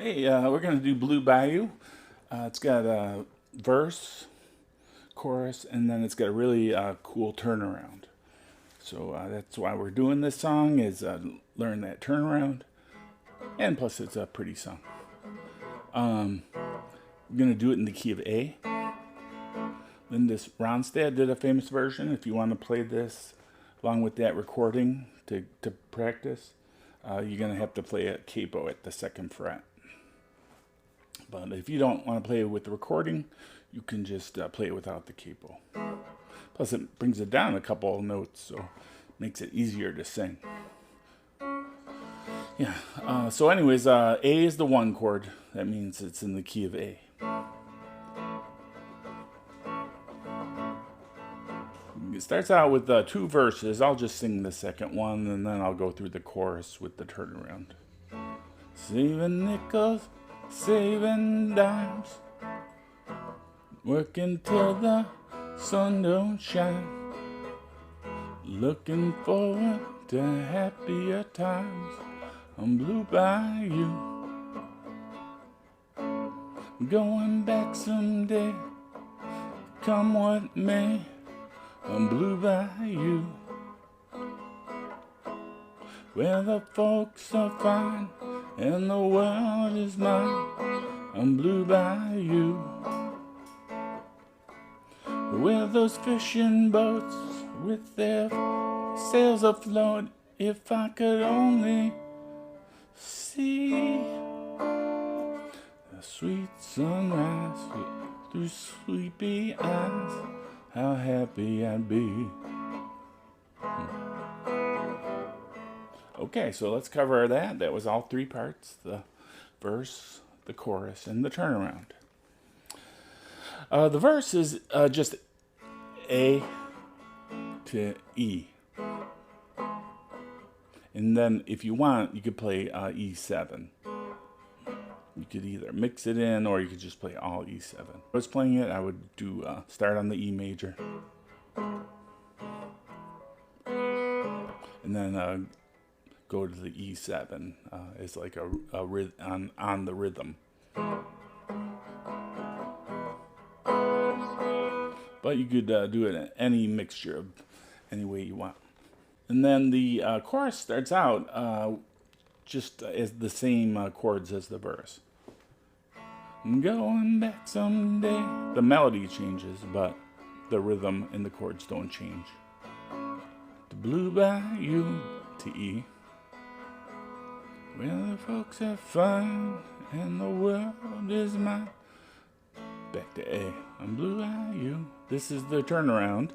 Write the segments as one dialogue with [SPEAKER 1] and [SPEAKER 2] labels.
[SPEAKER 1] Hey, we're going to do Blue Bayou. It's got a verse, chorus, and then it's got a really cool turnaround. So that's why we're doing this song, is learn that turnaround. And plus it's a pretty song. We're going to do it in the key of A. Then this Ronstadt did a famous version. If you want to play this along with that recording to practice, you're going to have to play a capo at the 2nd fret. But if you don't want to play it with the recording, you can just play it without the capo. Plus it brings it down a couple of notes, so it makes it easier to sing. Yeah, so anyways, A is the 1 chord. That means it's in the key of A. It starts out with 2 verses. I'll just sing the second one, and then I'll go through the chorus with the turnaround. Saving nickels, saving dimes, working till the sun don't shine, looking forward to happier times on Blue Bayou. Going back someday, come what may, on Blue Bayou, where the folks are fine and the world is mine, on Blue Bayou, where those fishing boats with their sails afloat. If I could only see the sweet sunrise through sleepy eyes, how happy I'd be. Okay, so let's cover that. That was all 3 parts: the verse, the chorus, and the turnaround. The verse is just A to E. And then if you want, you could play E7. You could either mix it in, or you could just play all E7. If I was playing it, I would do start on the E major, and then go to the E7 as like a on the rhythm. But you could do it in any mixture of any way you want. And then the chorus starts out just as the same chords as the verse. Going back someday. The melody changes, but the rhythm and the chords don't change. To Blue Bayou, to E, where the folks are fine and the world is mine. Back to A, on Blue Bayou. This is the turnaround,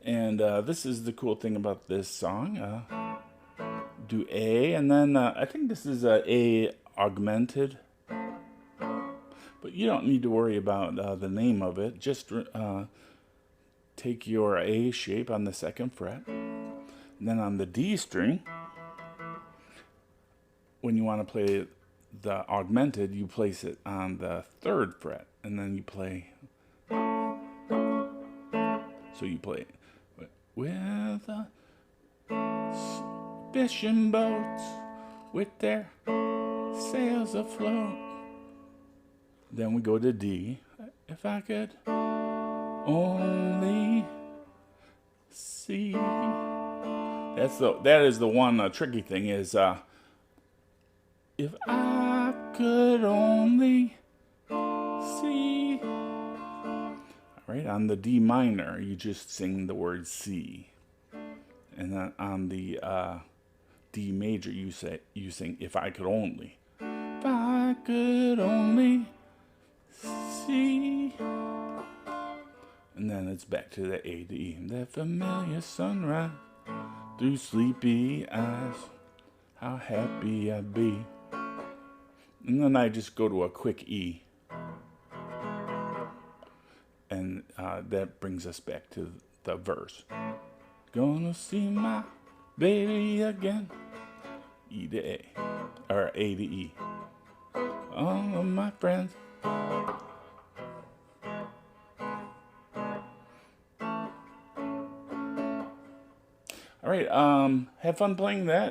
[SPEAKER 1] and this is the cool thing about this song. Do A, and then I think this is A augmented, but you don't need to worry about the name of it. Just take your A shape on the 2nd fret, and then on the D string, when you want to play the augmented, you place it on the 3rd fret, and then you play. So you play with the fishing boats with their sails afloat. Then we go to D. If I could only see. That is the one tricky thing is if I could only see. All right, on the D minor, you just sing the word C, and then on the D major, you sing if I could only. If I could only see. And then it's back to the A to E. That familiar sunrise through sleepy eyes, how happy I'd be. And then I just go to a quick E. And that brings us back to the verse. Gonna see my baby again. E to A. Or A to E. All of my friends. All right, have fun playing that.